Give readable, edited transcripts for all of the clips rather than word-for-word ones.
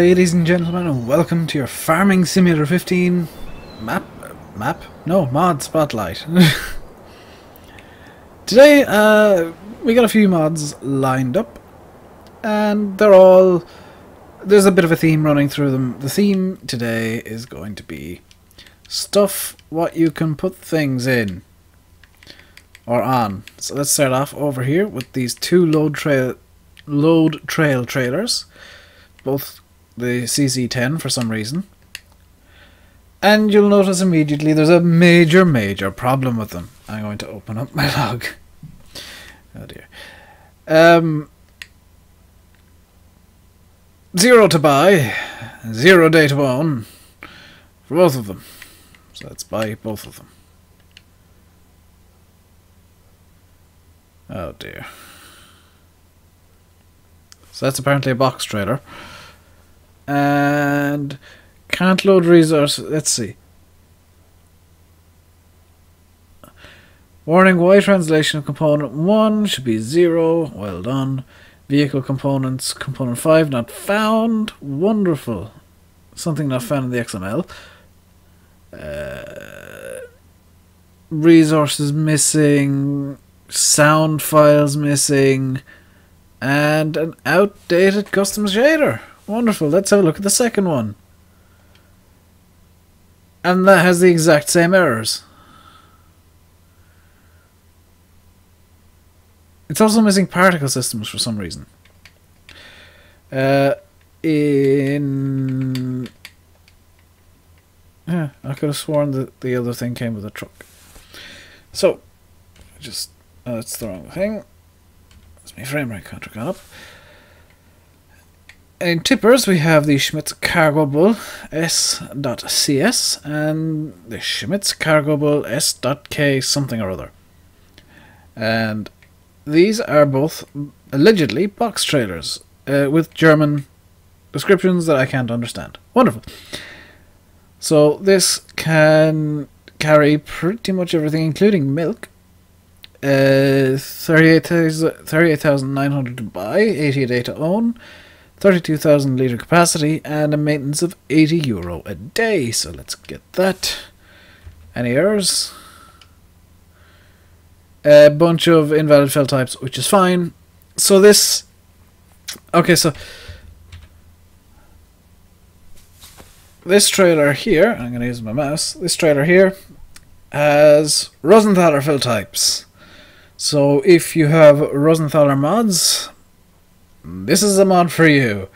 ladies and gentlemen, and welcome to your Farming Simulator 15 mod spotlight. Today, we got a few mods lined up, and there's a bit of a theme running through them. The theme today is going to be stuff what you can put things in or on. So let's start off over here with these two load trail trailers, both the CC10 for some reason, and you'll notice immediately there's a major problem with them. I'm going to open up my log. Oh dear. 0 to buy, 0 day to own for both of them. So let's buy both of them. Oh dear. So that's apparently a box trailer. And can't load resource. Let's see. Warning, Y translation of component 1 should be 0. Well done. Vehicle components, component 5 not found. Wonderful. Something not found in the XML. Resources missing. Sound files missing. And an outdated custom shader. Wonderful. Let's have a look at the second one. And that has the exact same errors. It's also missing particle systems for some reason. I could have sworn that the other thing came with a truck. So, that's the wrong thing. That's my frame rate counter gone up. In tippers, we have the Schmitz Cargo Bull S.CS and the Schmitz Cargo Bull S.K something or other. And these are both allegedly box trailers with German descriptions that I can't understand. Wonderful. So this can carry pretty much everything, including milk. 38,900 to buy, 80 a day to own. 32,000 litre capacity and a maintenance of €80 a day. So let's get that. Any errors? A bunch of invalid fill types, which is fine. So this... Okay, so... This trailer here, I'm going to use my mouse. This trailer here has Rosenthaler fill types. So if you have Rosenthaler mods... This is a mod for you.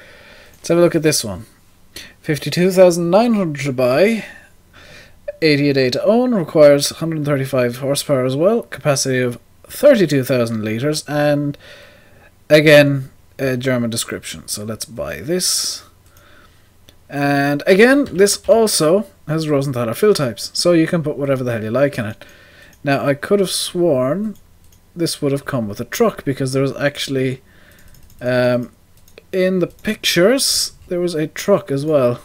Let's have a look at this one. 52,900 to buy, 80 a day to own, requires 135 horsepower as well, capacity of 32,000 litres, and again, a German description. So let's buy this. And again, this also has Rosenthaler fill types, so you can put whatever the hell you like in it. Now, I could have sworn this would have come with a truck, because there was actually... in the pictures, there was a truck as well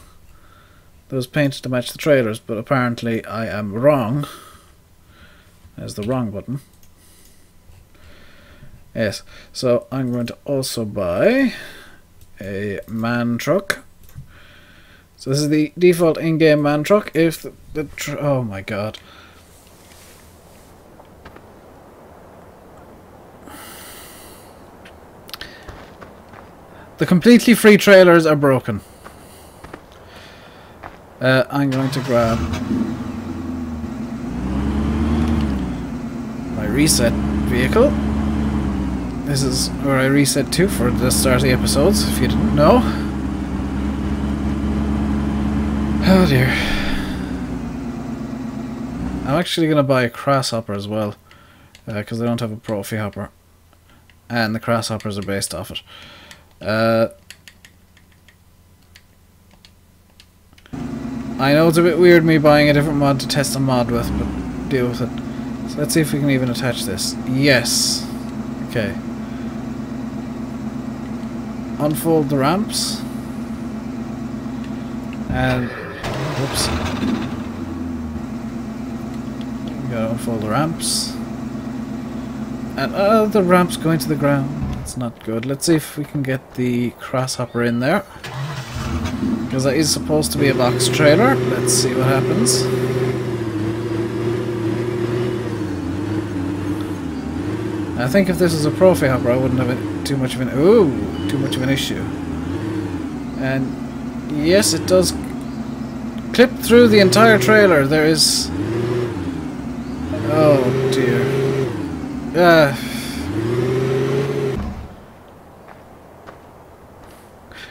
that was painted to match the trailers, but apparently I am wrong. There's the wrong button. Yes, so I'm going to also buy a MAN truck. So this is the default in-game MAN truck. If oh my god. The completely free trailers are broken. I'm going to grab my reset vehicle. This is where I reset to for the start of the episodes, if you didn't know. Oh dear. I'm actually going to buy a Crasshopper as well, because I don't have a Profi hopper. And the Grasshoppers are based off it. I know it's a bit weird me buying a different mod to test a mod with, but deal with it. So let's see if we can even attach this. Yes. Okay. Unfold the ramps. And... Whoops. We gotta unfold the ramps. And the ramp's going to the ground. That's not good. Let's see if we can get the Grasshopper in there. Because that is supposed to be a box trailer. Let's see what happens. I think if this was a Profi hopper, I wouldn't have too much of an issue. And yes, it does clip through the entire trailer. There is... oh dear.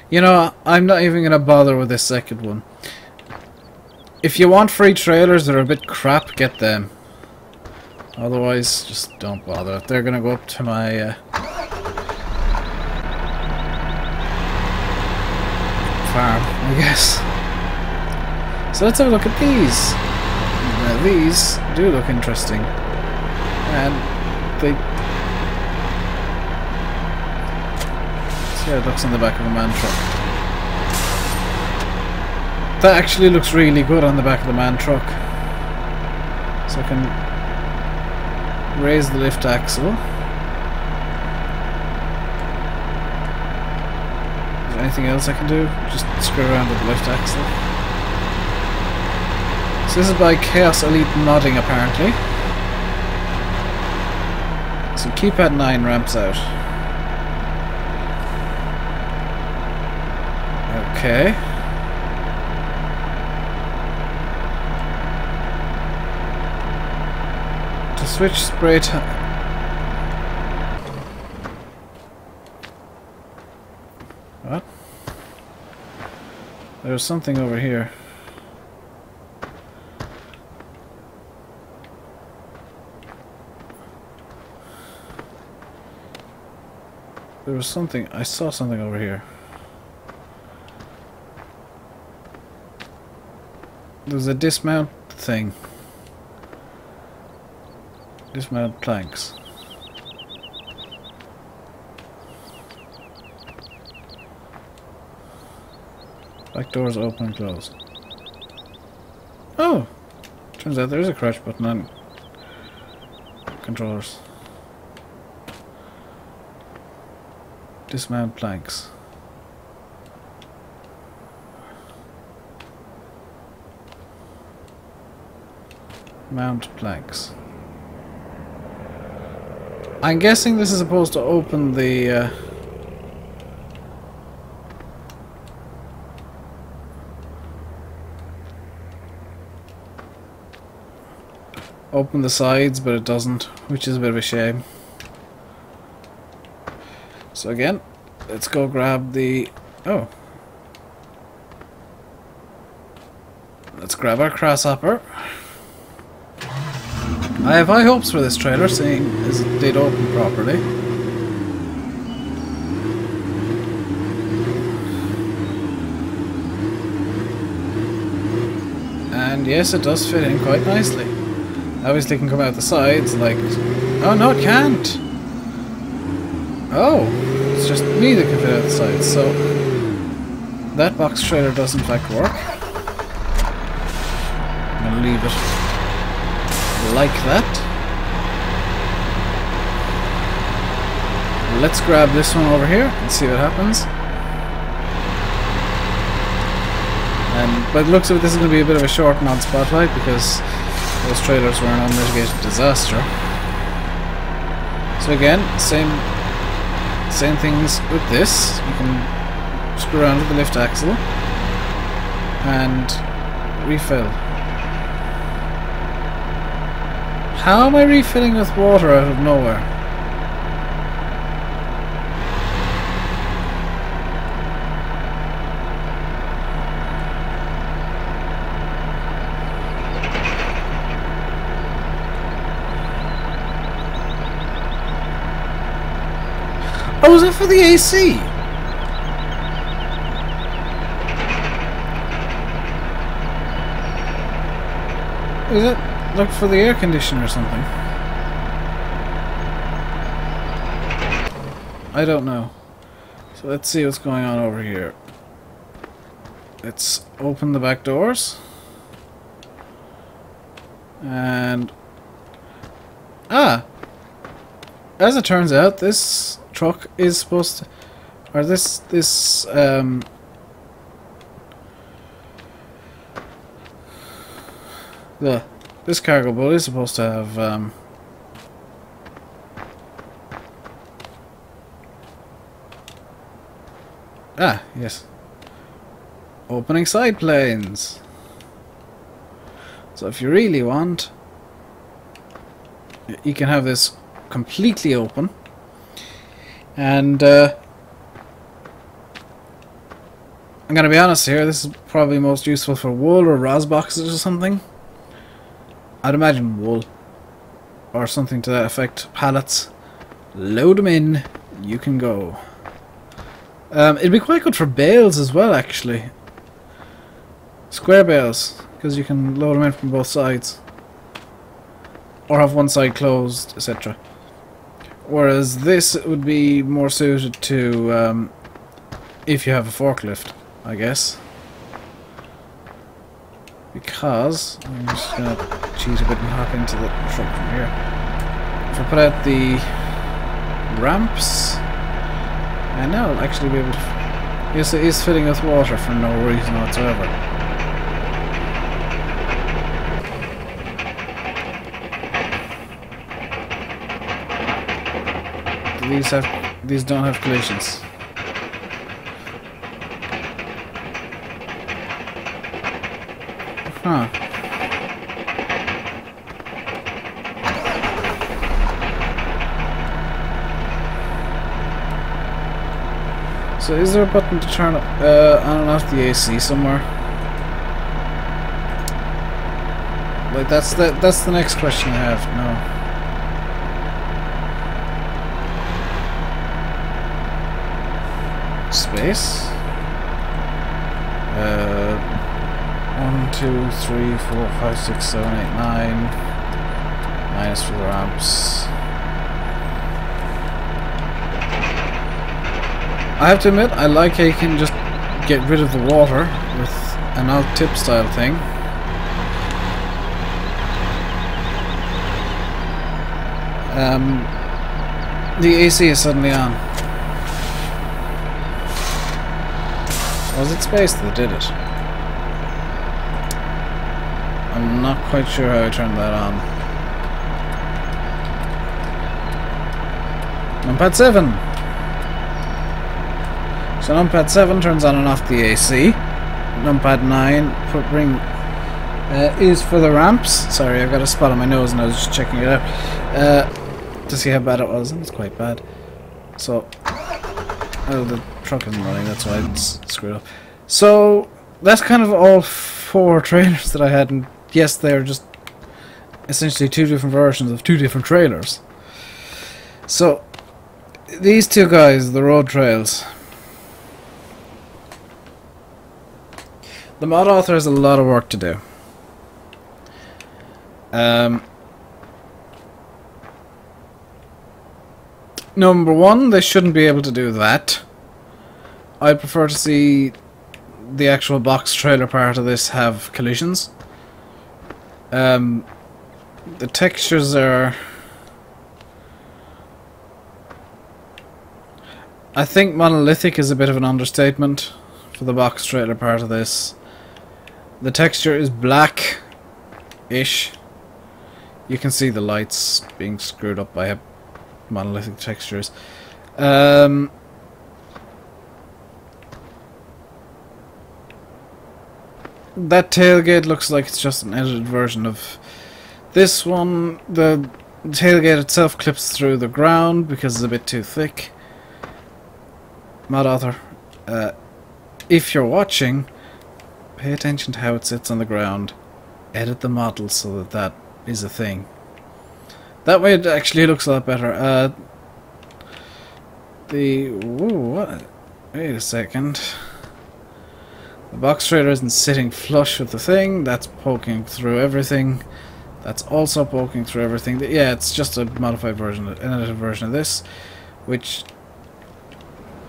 You know, I'm not even going to bother with this second one. If you want free trailers that are a bit crap, get them. Otherwise, just don't bother. They're going to go up to my farm, I guess. So let's have a look at these. Now, these do look interesting. And they... see how it looks on the back of a man truck. That actually looks really good on the back of the man truck. So I can raise the lift axle. Is there anything else I can do? Just screw around with the lift axle. So this is by Chaos Elite Modding apparently. So keypad 9 ramps out. Okay. Switch spray time. What? There's something over here. There was something. I saw something over here. There's a dismount thing. Dismount planks. Back doors open and close. Oh! Turns out there is a crouch button on controllers. Dismount planks. Mount planks. I'm guessing this is supposed to open the open the sides, but it doesn't, which is a bit of a shame. So again, let's go grab the... oh. Let's grab our crosshopper. I have high hopes for this trailer, seeing as it did open properly. And yes, it does fit in quite nicely. Obviously it can come out the sides, like... oh no, it can't! Oh, it's just me that can fit out the sides, so... that box trailer does in fact work. I'm gonna leave it like that. Let's grab this one over here and see what happens. And by the looks of it, this is going to be a bit of a short non-spotlight because those trailers were an unmitigated disaster. So again, same things with this. You can screw around with the lift axle and refill. How am I refilling with water out of nowhere? Oh, was it for the AC? Is it? Look for the air conditioner or something. I don't know. So let's see what's going on over here. Let's open the back doors. And... ah! As it turns out, this truck is supposed to... or this This cargo boat is supposed to have yes. Opening side planes. So if you really want, you can have this completely open. And I'm gonna be honest here, this is probably most useful for wool or ROS boxes or something. I'd imagine wool. Or something to that effect. Pallets. Load them in. You can go. It'd be quite good for bales as well, actually. Square bales. Because you can load them in from both sides. Or have one side closed, etc. Whereas this would be more suited to if you have a forklift, I guess. Because I'm just gonna cheat a bit and hop into the truck from here. If I put out the ramps, and now I'll actually be able to. Yes, it is filling with water for no reason whatsoever. These don't have collisions. Huh. So is there a button to turn on and off the AC somewhere? Like that's the next question I have. No. Space. 1, 2, 3, 4, 5, 6, 7, 8, 9. Minus for the ramps. I have to admit, I like how you can just get rid of the water with an alt-tip style thing. The AC is suddenly on. Was it space that did it? I'm not quite sure how I turned that on. Numpad 7! So Numpad 7 turns on and off the AC. Numpad 9 is for the ramps. Sorry, I've got a spot on my nose and I was just checking it out to see how bad it was, and it's quite bad. So, oh, the truck isn't running, that's why it's screwed up. So, that's kind of all 4 trailers that I had, and yes, they're just essentially 2 different versions of 2 different trailers. So, these 2 guys, the road trails. The mod author has a lot of work to do. Number 1, they shouldn't be able to do that. I prefer to see the actual box trailer part of this have collisions. The textures are... I think monolithic is a bit of an understatement for the box trailer part of this. The texture is black-ish. You can see the lights being screwed up by monolithic textures. That tailgate looks like it's just an edited version of this one. The tailgate itself clips through the ground because it's a bit too thick. Mod author, if you're watching, pay attention to how it sits on the ground. Edit the model so that that is a thing. That way it actually looks a lot better. What? Wait a second. The box trailer isn't sitting flush with the thing. That's poking through everything. That's also poking through everything. Yeah, it's just a modified version, an edited version of this, which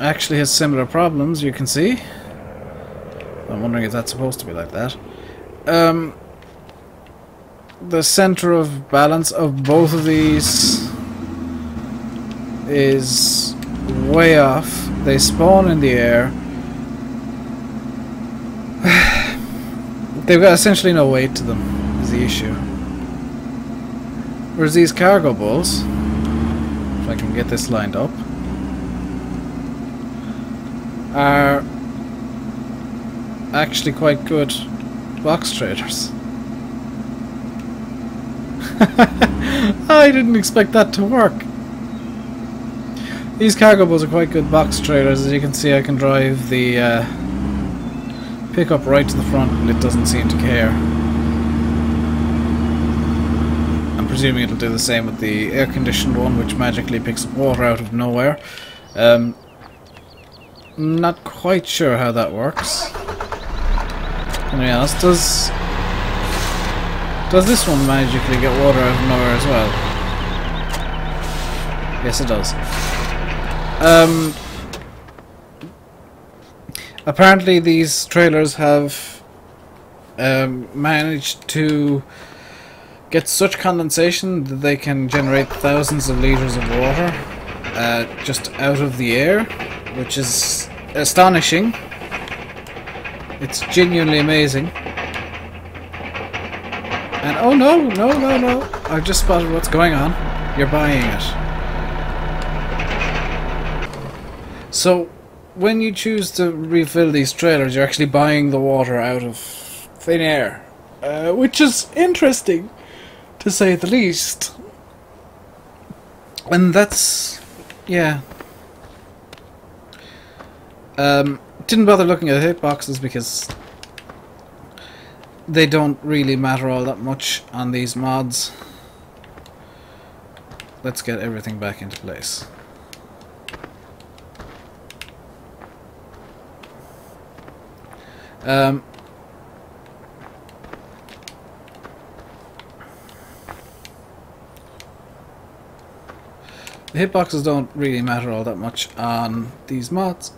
actually has similar problems, you can see. I'm wondering if that's supposed to be like that. The center of balance of both of these is way off. They spawn in the air. They've got essentially no weight to them, is the issue. Whereas these cargo bulls, if I can get this lined up, are actually quite good box traders. I didn't expect that to work. These cargo bulls are quite good box traders. As you can see, I can drive the pickup right to the front and it doesn't seem to care. I'm presuming it'll do the same with the air-conditioned one, which magically picks up water out of nowhere. Not quite sure how that works. Anything else? Does this one magically get water out of nowhere as well? Yes, it does. Apparently these trailers have managed to get such condensation that they can generate thousands of litres of water just out of the air, which is astonishing. It's genuinely amazing. And oh no, no. I've just spotted what's going on. You're buying it. So, when you choose to refill these trailers, you're actually buying the water out of thin air. Which is interesting, to say the least. And that's... yeah. Didn't bother looking at hitboxes because they don't really matter all that much on these mods. Let's get everything back into place. The hitboxes don't really matter all that much on these mods.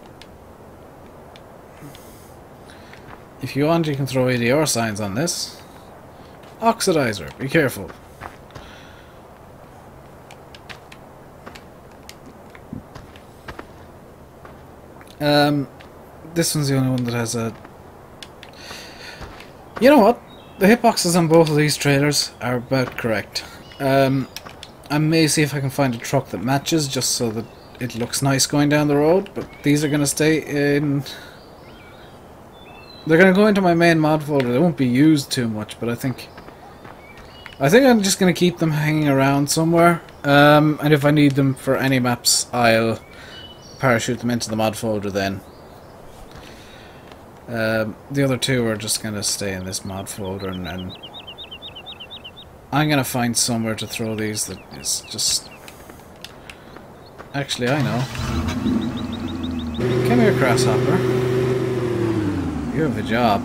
If you want, you can throw ADR signs on this. Oxidizer, be careful. This one's the only one that has a... You know what? The hitboxes on both of these trailers are about correct. I may see if I can find a truck that matches, just so that it looks nice going down the road, but these are going to stay in... They're going to go into my main mod folder. They won't be used too much, but I think I'm just going to keep them hanging around somewhere. And if I need them for any maps, I'll parachute them into the mod folder then. The other two are just going to stay in this mod folder, and then I'm going to find somewhere to throw these that is just... Actually, I know. Come here, Grasshopper. You have a job.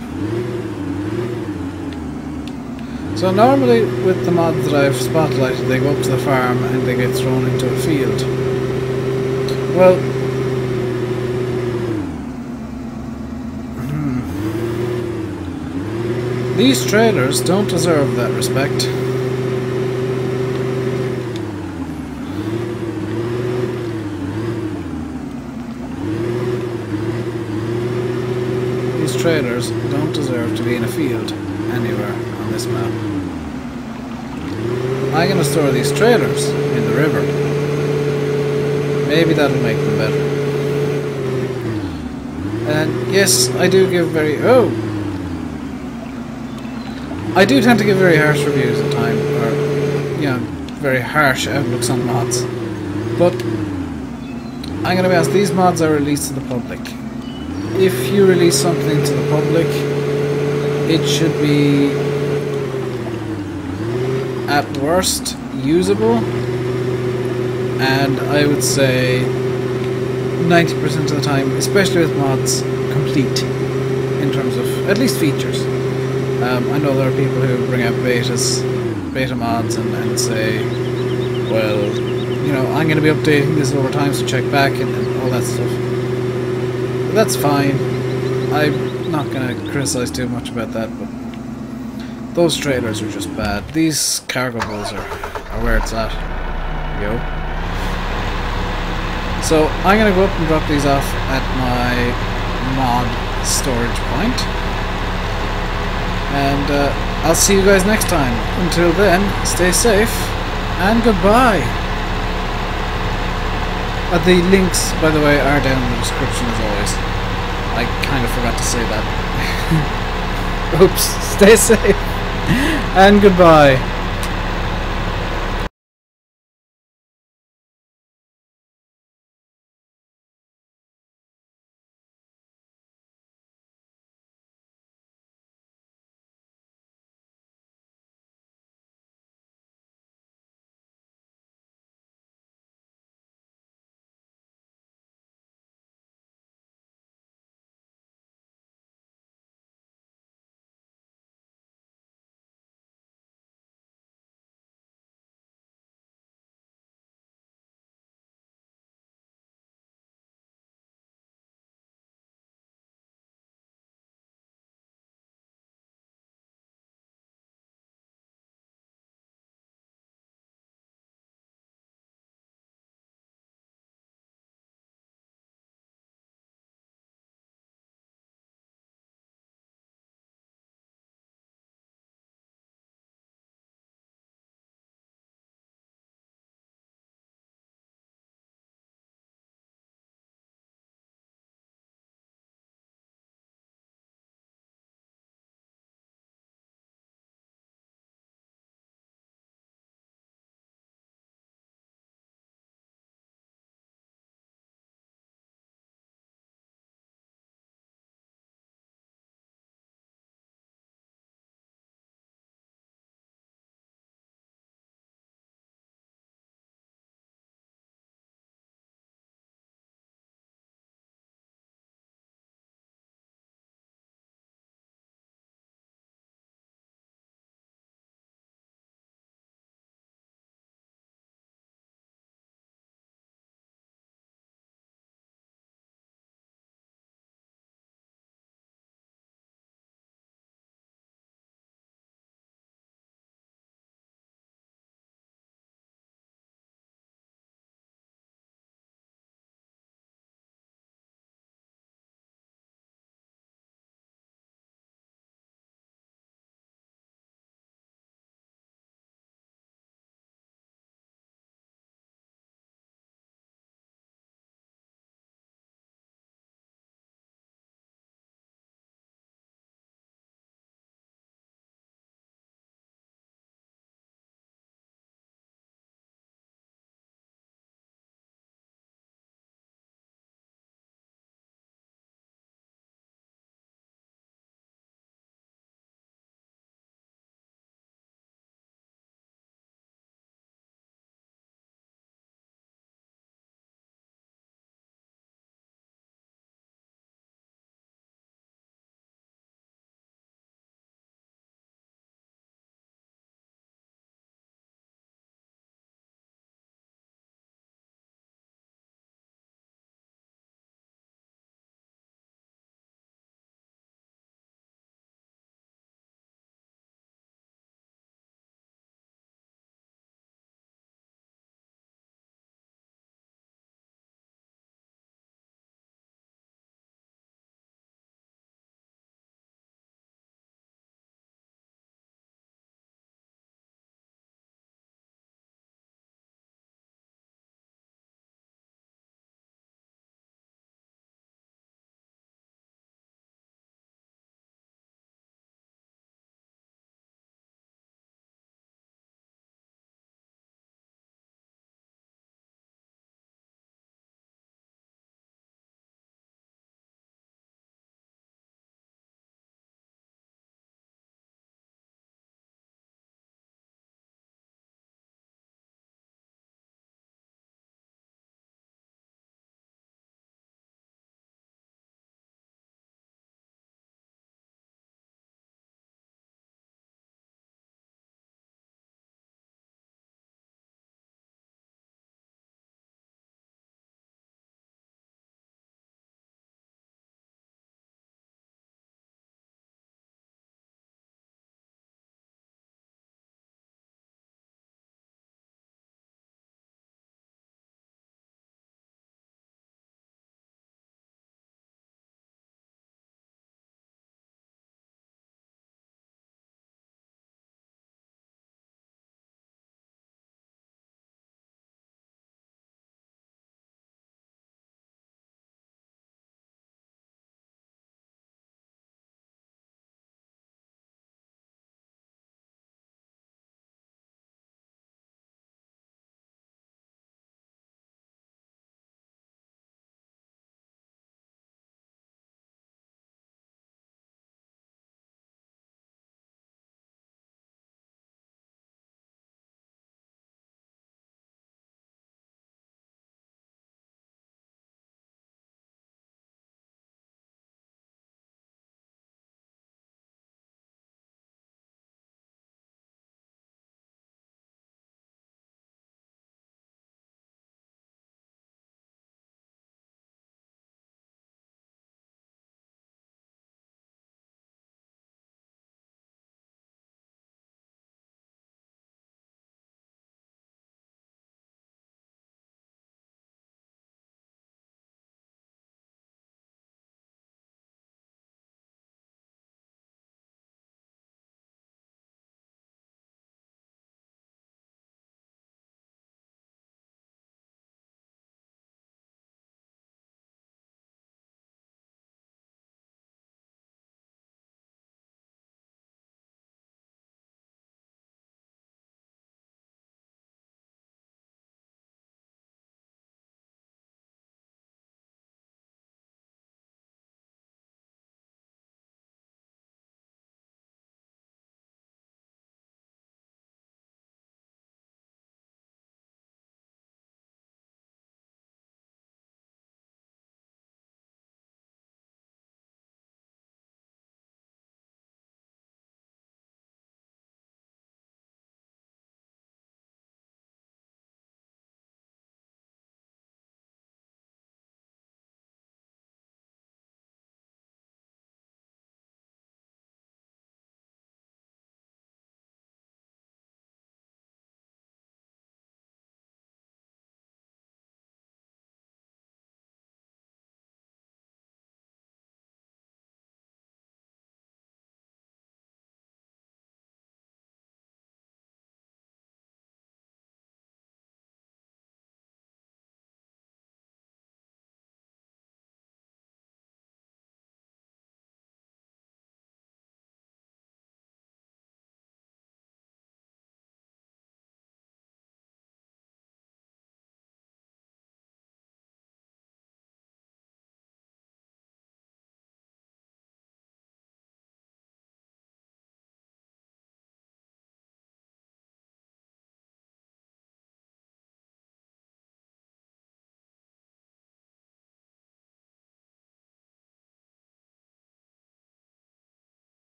So normally with the mods that I've spotlighted, they go up to the farm and they get thrown into a field. Well, these trailers don't deserve that respect. These trailers don't deserve to be in a field anywhere on this map. I'm going to store these trailers in the river. Maybe that'll make them better. And yes, I do give very... Oh! I do tend to give very harsh reviews at times, or, you know, very harsh outlooks on mods. But I'm going to be honest, these mods are released to the public. If you release something to the public, it should be, at worst, usable, and I would say 90% of the time, especially with mods, complete in terms of at least features. I know there are people who bring out beta mods and say, well, you know, I'm going to be updating this over time, so check back and all that stuff. But that's fine. I'm not going to criticize too much about that, but those trailers are just bad. These cargo bulls are where it's at. Yo. So I'm going to go up and drop these off at my mod storage point. And I'll see you guys next time. Until then, stay safe and goodbye. The links, by the way, are down in the description as always. I kind of forgot to say that. Oops. Stay safe and goodbye.